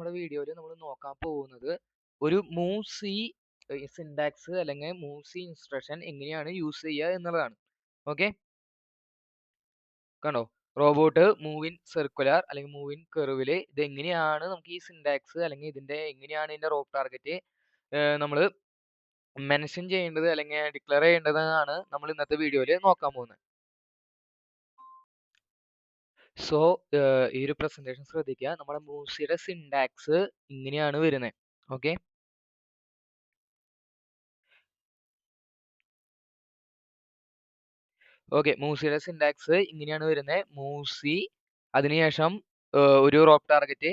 നമ്മുടെ വീഡിയോയിൽ നമ്മൾ നോക്കാൻ പോകുന്നത് ഒരു മൂവ് സി സിൻടാക്സ് അല്ലെങ്കിൽ മൂവ് സി ഇൻസ്ട്രക്ഷൻ എങ്ങനെയാണ് യൂസ് ചെയ്യുക എന്നുള്ളതാണ്. ഓക്കെ, കണ്ടോ, റോബോട്ട് മൂവ് ഇൻ സർക്കുലർ അല്ലെങ്കിൽ മൂവ് ഇൻ കെർവിൽ ഇത് എങ്ങനെയാണ് നമുക്ക് ഈ സിൻടാക്സ് അല്ലെങ്കിൽ എങ്ങനെയാണ് ഇതിന്റെ റോബ് ടാർഗറ്റ് നമ്മൾ മെൻഷൻ ചെയ്യേണ്ടത് അല്ലെങ്കിൽ ഡിക്ലെയർ ചെയ്യേണ്ടതെന്നാണ് നമ്മൾ ഇന്നത്തെ വീഡിയോയിൽ നോക്കാൻ പോകുന്നത്. സോ ഈ ഒരു പ്രസന്റേഷൻ ശ്രദ്ധിക്കുക. നമ്മുടെ മൂവ്സിയുടെ സിൻടാക്സ് ഇങ്ങനെയാണ് വരുന്നത്. ഓക്കെ, മൂവ്സിയുടെ സിൻടാക്സ് ഇങ്ങനെയാണ് വരുന്നത്. മൂവ്സി, അതിനുശേഷം ഒരു റോബ് ടാർഗറ്റ്,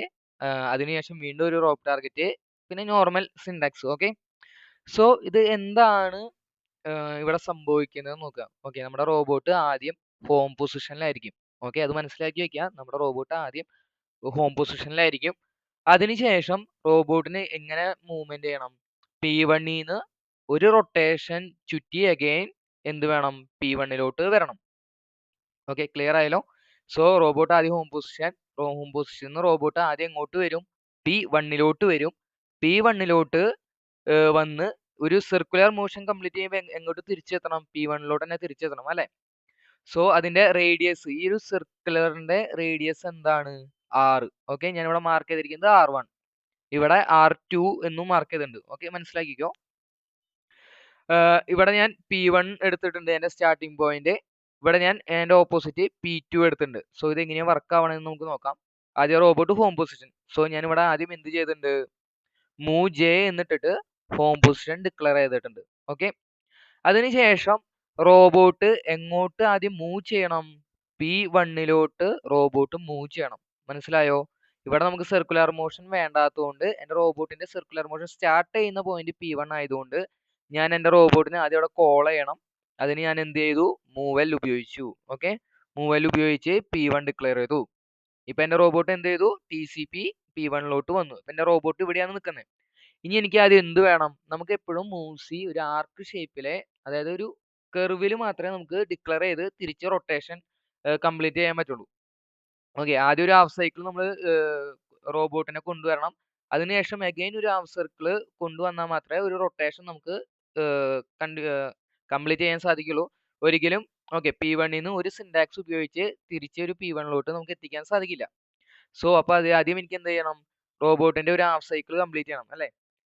അതിനുശേഷം വീണ്ടും ഒരു റോബ് ടാർഗറ്റ്, പിന്നെ നോർമൽ സിൻടാക്സ്. ഓക്കെ, സോ ഇത് എന്താണ് ഇവിടെ സംഭവിക്കുന്നത് നോക്കുക. ഓക്കെ, നമ്മുടെ റോബോട്ട് ആദ്യം ഹോം പൊസിഷനിലായിരിക്കും. ഓക്കെ, അത് മനസ്സിലാക്കി വെക്കുക. നമ്മുടെ റോബോട്ട് ആദ്യം ഹോം പൊസിഷനിലായിരിക്കും. അതിനുശേഷം റോബോട്ടിന് എങ്ങനെ മൂവ്മെന്റ് ചെയ്യണം? P1 ഒരു റൊട്ടേഷൻ ചുറ്റി അഗെയിൻ എന്ത് വേണം? P1 വരണം. ഓക്കെ, ക്ലിയർ ആയല്ലോ? സോ റോബോട്ട് ആദ്യം ഹോം പൊസിഷൻ റോബോട്ട് ആദ്യം എങ്ങോട്ട് വരും? P1 വരും. P1 വന്ന് ഒരു സർക്കുലർ മോഷൻ കംപ്ലീറ്റ് ചെയ്യുമ്പോൾ എങ്ങോട്ട് തിരിച്ചെത്തണം? P1 തന്നെ തിരിച്ചെത്തണം അല്ലെ? സോ അതിന്റെ റേഡിയസ്, ഈ ഒരു സർക്കുലറിന്റെ റേഡിയസ് എന്താണ്? R. ഓക്കെ, ഞാൻ ഇവിടെ മാർക്ക് ചെയ്തിരിക്കുന്നത് R1, ഇവിടെ R2 എന്നും മാർക്ക് ചെയ്തിട്ടുണ്ട്. ഓക്കെ, മനസ്സിലാക്കിക്കോ. ഇവിടെ ഞാൻ P1 എടുത്തിട്ടുണ്ട് എന്റെ സ്റ്റാർട്ടിംഗ് പോയിന്റ്. ഇവിടെ ഞാൻ എന്റെ ഓപ്പോസിറ്റ് P2 എടുത്തിട്ടുണ്ട്. സോ ഇത് എങ്ങനെയാണ് വർക്ക് ആവണമെന്ന് നമുക്ക് നോക്കാം. ആദ്യം റോബോട്ട് ഹോം പൊസിഷൻ. സോ ഞാൻ ഇവിടെ ആദ്യം എന്ത് ചെയ്തിട്ടുണ്ട്? മൂവ് J എന്നിട്ടിട്ട് ഹോം പൊസിഷൻ ഡിക്ലെയർ ചെയ്തിട്ടുണ്ട്. ഓക്കെ, അതിനുശേഷം റോബോട്ട് എങ്ങോട്ട് ആദ്യം മൂവ് ചെയ്യണം? P1 റോബോട്ട് മൂവ് ചെയ്യണം. മനസ്സിലായോ? ഇവിടെ നമുക്ക് സർക്കുലർ മോഷൻ വേണ്ടാത്തതുകൊണ്ട് എന്റെ റോബോട്ടിന്റെ സർക്കുലർ മോഷൻ സ്റ്റാർട്ട് ചെയ്യുന്ന പോയിന്റ് P1 ആയതുകൊണ്ട് ഞാൻ എന്റെ റോബോട്ടിനെ ആദ്യം അവിടെ കോൾ ചെയ്യണം. അതിന് ഞാൻ എന്ത് ചെയ്തു? മൂവൽ ഉപയോഗിച്ചു. ഓക്കെ, മൂവൽ ഉപയോഗിച്ച് P1 ഡിക്ലെയർ ചെയ്തു. ഇപ്പൊ എന്റെ റോബോട്ട് എന്ത് ചെയ്തു? TCP P1 വന്നു. ഇപ്പൊ എന്റെ റോബോട്ട് ഇവിടെയാണ് നിൽക്കുന്നത്. ഇനി എനിക്ക് ആദ്യം എന്ത് വേണം? നമുക്ക് എപ്പോഴും മൂവ്സി ഒരു ആർക്ക് ഷേപ്പിലെ, അതായത് ഒരു കെർവിൽ മാത്രമേ നമുക്ക് ഡിക്ലെയർ ചെയ്ത് തിരിച്ച് റൊട്ടേഷൻ കംപ്ലീറ്റ് ചെയ്യാൻ പറ്റുള്ളൂ. ഓക്കെ, ആദ്യം ഒരു ഹാഫ് സൈക്കിൾ നമ്മൾ റോബോട്ടിനെ കൊണ്ടുവരണം. അതിനുശേഷം അഗൈൻ ഒരു ഹാഫ് സർക്കിൾ കൊണ്ടുവന്നാൽ മാത്രമേ ഒരു റൊട്ടേഷൻ നമുക്ക് കംപ്ലീറ്റ് ചെയ്യാൻ സാധിക്കുള്ളൂ. ഒരിക്കലും P1 ഒരു സിൻടാക്സ് ഉപയോഗിച്ച് തിരിച്ച് ഒരു P1 നമുക്ക് എത്തിക്കാൻ സാധിക്കില്ല. സോ അപ്പൊ അത് ആദ്യം എനിക്ക് എന്ത് ചെയ്യണം? റോബോട്ടിന്റെ ഒരു ഹാഫ് സൈക്കിൾ കംപ്ലീറ്റ് ചെയ്യണം അല്ലെ?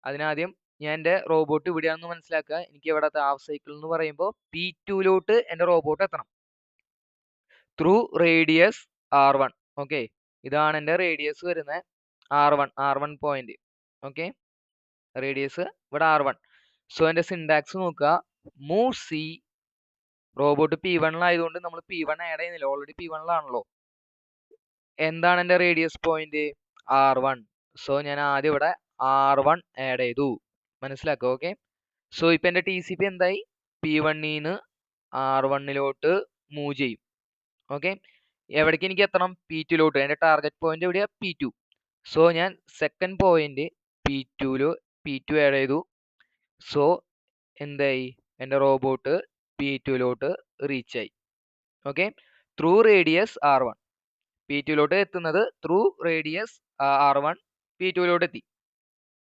അതിനാദ്യം ഞാൻ എന്റെ റോബോട്ട് ഇവിടെയാണെന്ന് മനസ്സിലാക്കുക. എനിക്ക് ഇവിടെ ഹാഫ് സൈക്കിൾ എന്ന് പറയുമ്പോൾ P2 എന്റെ റോബോട്ട് എത്തണം ത്രൂ റേഡിയസ് R1. ഓക്കെ, ഇതാണ് എന്റെ റേഡിയസ് വരുന്നത്, R1 പോയിന്റ്. ഓക്കെ, റേഡിയസ് ഇവിടെ R1. സോ എന്റെ സിൻടാക്സ് നോക്കുക. മൂവ് സി, റോബോട്ട് P1 ആയതുകൊണ്ട് നമ്മൾ P1 ആഡ് ചെയ്യുന്നില്ല, ഓൾറെഡി P1 ആണല്ലോ. എന്താണ് എന്റെ റേഡിയസ് പോയിന്റ്? R1. സോ ഞാൻ ആദ്യം ഇവിടെ R1 ആഡ് ചെയ്തു. മനസ്സിലാക്കുക. ഓക്കെ, സോ ഇപ്പൊ എന്റെ TCP എന്തായി? P1 R1 മൂവ് ചെയ്യും. ഓക്കെ, എവിടേക്ക് എനിക്ക് എത്തണം? P2 എന്റെ ടാർഗറ്റ് പോയിന്റ് എവിടെയാ? P2. സോ ഞാൻ സെക്കൻഡ് പോയിന്റ് P2 ആഡ് ചെയ്തു. സോ എന്തായി? എന്റെ റോബോട്ട് P2 റീച്ച് ആയി. Okay, through radius R1. P2 എത്തുന്നത് ത്രൂ റേഡിയസ് R1 P2 എത്തി.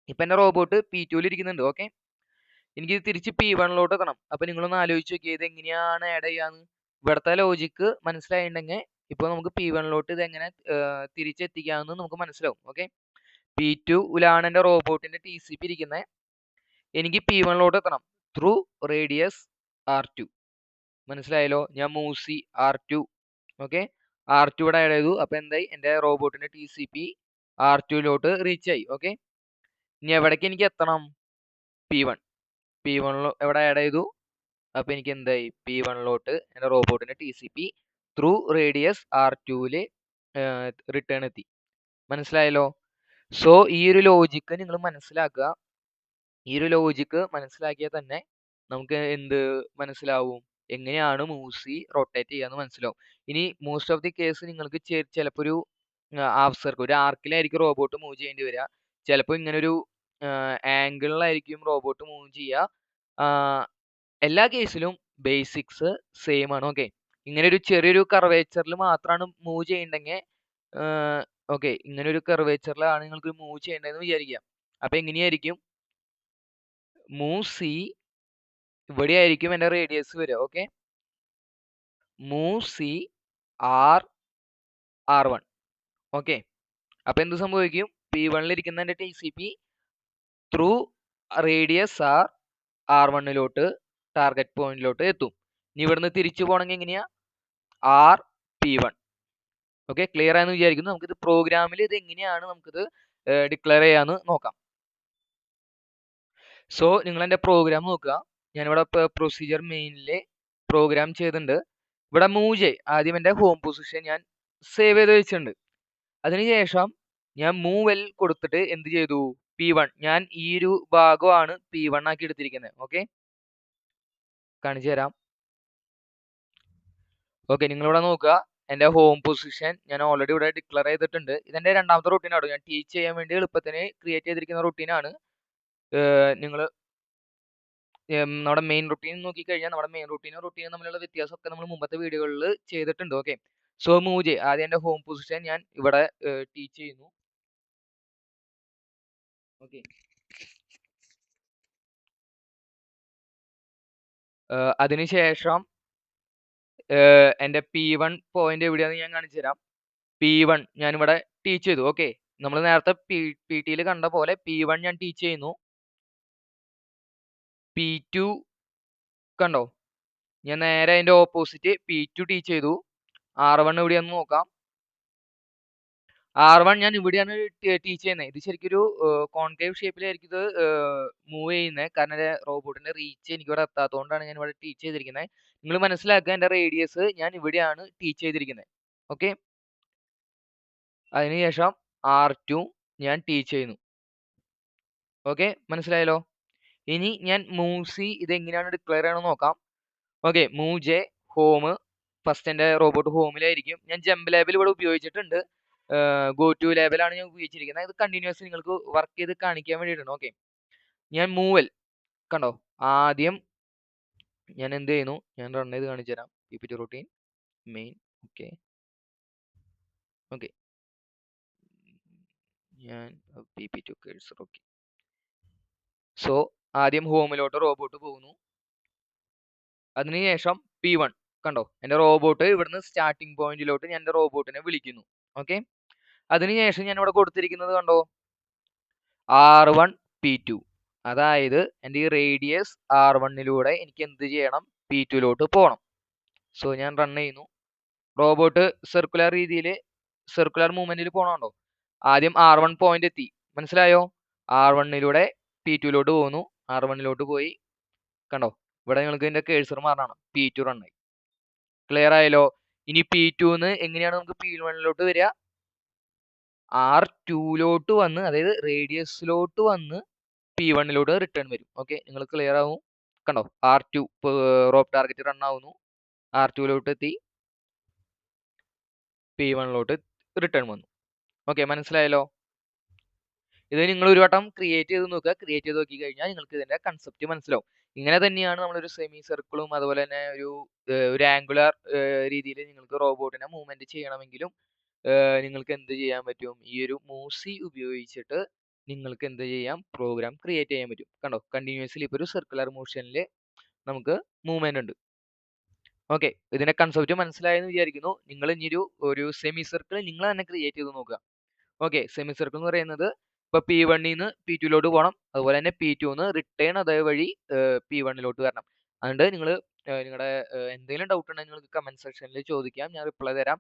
ഇപ്പൊ എന്റെ റോബോട്ട് P2 ഇരിക്കുന്നുണ്ട്. ഓക്കെ, എനിക്ക് തിരിച്ച് P1 എത്തണം. അപ്പൊ നിങ്ങളൊന്ന് ആലോചിച്ച് നോക്കിയത് ഇത് എങ്ങനെയാണ് ആഡ് ചെയ്യാന്ന്. ഇവിടുത്തെ ലോജിക്ക് മനസ്സിലായിട്ടുണ്ടെങ്കിൽ ഇപ്പൊ നമുക്ക് P1 ഇത് എങ്ങനെ തിരിച്ചെത്തിക്കാമെന്ന് നമുക്ക് മനസ്സിലാവും. ഓക്കെ, P2 എന്റെ റോബോട്ടിന്റെ TCP ഇരിക്കുന്നത്. എനിക്ക് P1 എത്തണം ത്രൂ റേഡിയസ് R2. മനസ്സിലായല്ലോ? ഞാൻ മൂസി R2. ഓക്കെ, R2 ഇവിടെ ആഡ് ചെയ്തു. അപ്പൊ എന്തായി? എന്റെ റോബോട്ടിന്റെ TCP R2 റീച്ച് ആയി. ഓക്കെ, ഇനി എവിടേക്ക് എനിക്ക് എത്തണം? P1 എവിടെ ആഡ് ചെയ്തു. അപ്പൊ എനിക്ക് എന്തായി? P1 എന്റെ റോബോട്ടിന്റെ TCP through radius R2 return എത്തി. മനസ്സിലായല്ലോ? സോ ഈ ഒരു ലോജിക്ക് നിങ്ങൾ മനസ്സിലാക്കുക. ഈ ഒരു ലോജിക്ക് മനസ്സിലാക്കിയാൽ തന്നെ നമുക്ക് എന്ത് മനസ്സിലാവും? എങ്ങനെയാണ് മൂവ്സി റൊട്ടേറ്റ് ചെയ്യാന്ന് മനസ്സിലാവും. ഇനി മോസ്റ്റ് ഓഫ് ദി കേസ് നിങ്ങൾക്ക് ചിലപ്പോൾ ഒരു ഹാഫ് സർക്കിൾ, ഒരു ആർക്കിലായിരിക്കും റോബോട്ട് മൂവ് ചെയ്യേണ്ടി വരിക. ചിലപ്പോൾ ഇങ്ങനെ ഒരു ആംഗിളിലായിരിക്കും റോബോട്ട് മൂവ് ചെയ്യുക. എല്ലാ കേസിലും ബേസിക്സ് സെയിം ആണ്. ഓക്കെ, ഇങ്ങനെ ഒരു ചെറിയൊരു കർവേച്ചറിൽ മാത്രമാണ് മൂവ് ചെയ്യണ്ടെങ്കിൽ ഓക്കെ, ഇങ്ങനെ ഒരു കർവേച്ചറിലാണ് നിങ്ങൾക്ക് മൂവ് ചെയ്യേണ്ടതെന്ന് വിചാരിക്കുക. അപ്പൊ എങ്ങനെയായിരിക്കും മൂവ് സി, ഇവിടെ ആയിരിക്കും എന്റെ റേഡിയസ് വരിക. Okay, move c r R1. Okay, അപ്പൊ എന്ത് സംഭവിക്കും? P1 ഇരിക്കുന്ന എന്റെ TCP through radius R1 target പോയിന്റിലോട്ട് എത്തും. ഇനി ഇവിടുന്ന് തിരിച്ചു പോകണമെങ്കിൽ എങ്ങനെയാ? RP1. ഓക്കെ, ക്ലിയർ ആയെന്ന് വിചാരിക്കുന്നു. നമുക്കിത് പ്രോഗ്രാമിൽ ഇത് എങ്ങനെയാണ് നമുക്കിത് ഡിക്ലെയർ ചെയ്യാന്ന് നോക്കാം. സോ നിങ്ങൾ എന്റെ പ്രോഗ്രാം നോക്കുക. ഞാനിവിടെ പ്രൊസീജിയർ മെയിനിലെ പ്രോഗ്രാം ചെയ്തിട്ടുണ്ട്. ഇവിടെ മൂവ് ചെയ്, ആദ്യം എന്റെ ഹോം പൊസിഷൻ ഞാൻ സേവ് ചെയ്ത് വെച്ചിട്ടുണ്ട്. അതിനുശേഷം ഞാൻ മൂവ് എൽ കൊടുത്തിട്ട് എന്ത് ചെയ്തു? P1, ഞാൻ ഈ ഒരു ഭാഗമാണ് P1 ആക്കി എടുത്തിരിക്കുന്നത്. ഓക്കെ, കാണിച്ചു തരാം. ഓക്കെ, നിങ്ങളിവിടെ നോക്കുക. എന്റെ ഹോം പൊസിഷൻ ഞാൻ ഓൾറെഡി ഇവിടെ ഡിക്ലെയർ ചെയ്തിട്ടുണ്ട്. ഇതെന്റെ രണ്ടാമത്തെ റൂട്ടീനാണ്. ഞാൻ ടീച്ച് ചെയ്യാൻ വേണ്ടി എളുപ്പത്തിന് ക്രിയേറ്റ് ചെയ്തിരിക്കുന്ന റൂട്ടീനാണ്. നിങ്ങൾ നമ്മുടെ മെയിൻ റൂട്ടീൻ നോക്കിക്കഴിഞ്ഞാൽ നമ്മുടെ മെയിൻ റൂട്ടീനും തമ്മിലുള്ള വ്യത്യാസമൊക്കെ നമ്മൾ മുമ്പത്തെ വീഡിയോകളിൽ ചെയ്തിട്ടുണ്ട്. ഓക്കെ, സോ മൂവ് ചെയ്യും. ആദ്യം എന്റെ ഹോം പൊസിഷൻ ഞാൻ ഇവിടെ ടീച്ച് ചെയ്യുന്നു. ഓക്കെ, അതിനുശേഷം എന്റെ P1 പോയിന്റ് എവിടെയാണെന്ന് ഞാൻ കാണിച്ചു തരാം. P1 ഞാനിവിടെ ടീച്ച് ചെയ്തു. ഓക്കെ, നമ്മൾ നേരത്തെ PT കണ്ട പോലെ P1 ഞാൻ ടീച്ച് ചെയ്യുന്നു. P2 കണ്ടോ? ഞാൻ നേരെ അതിന്റെ ഓപ്പോസിറ്റ് P2 ടീച്ച് ചെയ്തു. R1 എവിടെയാണെന്ന് നോക്കാം. R1 ഞാൻ ഇവിടെയാണ് ടീച്ച് ചെയ്യുന്നത്. ഇത് ശരിക്കും ഒരു കോൺകേവ് ഷേപ്പിലായിരിക്കും ഇത് മൂവ് ചെയ്യുന്നത്. കാരണം എന്റെ റോബോട്ടിന്റെ റീച്ച് എനിക്ക് ഇവിടെ എത്താത്തതുകൊണ്ടാണ് ഞാൻ ഇവിടെ ടീച്ച് ചെയ്തിരിക്കുന്നത്. നിങ്ങൾ മനസ്സിലാക്കുക, എന്റെ റേഡിയസ് ഞാൻ ഇവിടെയാണ് ടീച്ച് ചെയ്തിരിക്കുന്നത്. ഓക്കെ, അതിനുശേഷം R2 ഞാൻ ടീച്ച് ചെയ്യുന്നു. ഓക്കെ, മനസ്സിലായല്ലോ. ഇനി ഞാൻ മൂവ് സി ഇത് എങ്ങനെയാണ് ഡിക്ലെയർ ചെയ്യണമെന്ന് നോക്കാം. Okay, move J home. First എന്റെ റോബോട്ട് ഹോമിലായിരിക്കും. ഞാൻ ജമ്പ് ലേബൽ ഇവിടെ ഉപയോഗിച്ചിട്ടുണ്ട്. ഗോ ടു ലേബലാണ് ഞാൻ ഉപയോഗിച്ചിരിക്കുന്നത്. ഇത് കണ്ടിന്യൂസ് നിങ്ങൾക്ക് വർക്ക് ചെയ്ത് കാണിക്കാൻ വേണ്ടിയിട്ടാണ്. ഓക്കെ, ഞാൻ മൂവൽ കണ്ടോ? ആദ്യം ഞാൻ എന്ത് ചെയ്യുന്നു? ഞാൻ റൺ ചെയ്ത് കാണിച്ചു തരാം. PPT routine main. Okay okay, ഞാൻ PPT കേഴ്സർ. ഓക്കെ, സോ ആദ്യം ഹോമിലോട്ട് റോബോട്ട് പോകുന്നു. അതിനുശേഷം P1 കണ്ടോ? എന്റെ റോബോട്ട് ഇവിടുന്ന് സ്റ്റാർട്ടിംഗ് പോയിന്റിലോട്ട് ഞാൻ എന്റെ റോബോട്ടിനെ വിളിക്കുന്നു. ഓക്കെ, അതിനുശേഷം ഞാൻ ഇവിടെ കൊടുത്തിരിക്കുന്നത് കണ്ടോ? R1 P2. അതായത് എന്റെ ഈ റേഡിയസ് R1 എനിക്ക് എന്ത് ചെയ്യണം? P2 പോകണം. സോ ഞാൻ റൺ ചെയ്യുന്നു. റോബോട്ട് സർക്കുലർ രീതിയിൽ സർക്കുലർ മൂവ്മെന്റിൽ പോകണുണ്ടോ? ആദ്യം R1 പോയിന്റ് എത്തി. മനസ്സിലായോ? R1 P2 പോകുന്നു. R1 പോയി കണ്ടോ? ഇവിടെ നിങ്ങൾക്ക് ഇതിന്റെ കേഴ്സർ മാറണം. P2 റൺ ആയി. ക്ലിയർ ആയല്ലോ? ഇനി P2 എങ്ങനെയാണ് നമുക്ക് P1 വരിക? R2 വന്ന്, അതായത് റേഡിയസിലോട്ട് വന്ന് P1 റിട്ടേൺ വരും. ഓക്കെ, നിങ്ങൾ ക്ലിയർ ആവും. കണ്ടോ? R2 റോബ് ടാർഗറ്റ് റൺ ആവുന്നു. R2 എത്തി, P1 റിട്ടേൺ വന്നു. ഓക്കെ, മനസ്സിലായല്ലോ? ഇത് നിങ്ങൾ ഒരു വട്ടം ക്രിയേറ്റ് ചെയ്ത് നോക്കുക. ക്രിയേറ്റ് ചെയ്ത് നോക്കി കഴിഞ്ഞാൽ നിങ്ങൾക്ക് ഇതിന്റെ കൺസെപ്റ്റ് മനസ്സിലാവും. ഇങ്ങനെ തന്നെയാണ് നമ്മളൊരു സെമി സർക്കിളും അതുപോലെ തന്നെ ഒരു ആംഗുലർ രീതിയിൽ നിങ്ങൾക്ക് റോബോട്ടിനെ മൂവ്മെന്റ് ചെയ്യണമെങ്കിലും നിങ്ങൾക്ക് എന്ത് ചെയ്യാൻ പറ്റും? ഈ ഒരു മൂസി ഉപയോഗിച്ചിട്ട് നിങ്ങൾക്ക് എന്ത് ചെയ്യാം? പ്രോഗ്രാം ക്രിയേറ്റ് ചെയ്യാൻ പറ്റും. കണ്ടോ? കണ്ടിന്യൂസ്ലി ഇപ്പോൾ ഒരു സർക്കുലർ മോഷനിൽ നമുക്ക് മൂവ്മെന്റ് ഉണ്ട്. ഓക്കെ, ഇതിന്റെ കൺസെപ്റ്റ് മനസ്സിലായെന്ന് വിചാരിക്കുന്നു. നിങ്ങൾ ഇനി ഒരു സെമി സർക്കിൾ നിങ്ങൾ തന്നെ ക്രിയേറ്റ് ചെയ്ത് നോക്കുക. ഓക്കെ, സെമി സർക്കിൾ എന്ന് പറയുന്നത് ഇപ്പൊ P1 P2 പോകണം. അതുപോലെ തന്നെ P2 റിട്ടേൺ അതേവഴി P1 വരണം. അതുകൊണ്ട് നിങ്ങൾ നിങ്ങളുടെ എന്തെങ്കിലും ഡൗട്ട് ഉണ്ടെങ്കിൽ നിങ്ങൾക്ക് കമന്റ് സെക്ഷനിൽ ചോദിക്കാം. ഞാൻ റിപ്ലൈ തരാം.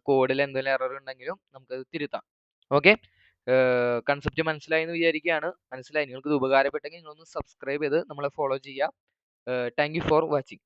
കോഡിൽ എന്തെങ്കിലും എറർ ഉണ്ടെങ്കിലും നമുക്കത് തിരുത്താം. ഓക്കെ, കൺസെപ്റ്റ് മനസ്സിലായി എന്ന് വിചാരിക്കുകയാണ്. മനസ്സിലായി, നിങ്ങൾക്ക് ഇത് ഉപകാരപ്പെട്ടെങ്കിൽ നിങ്ങളൊന്ന് സബ്സ്ക്രൈബ് ചെയ്ത് നമ്മളെ ഫോളോ ചെയ്യുക. Thank you for watching.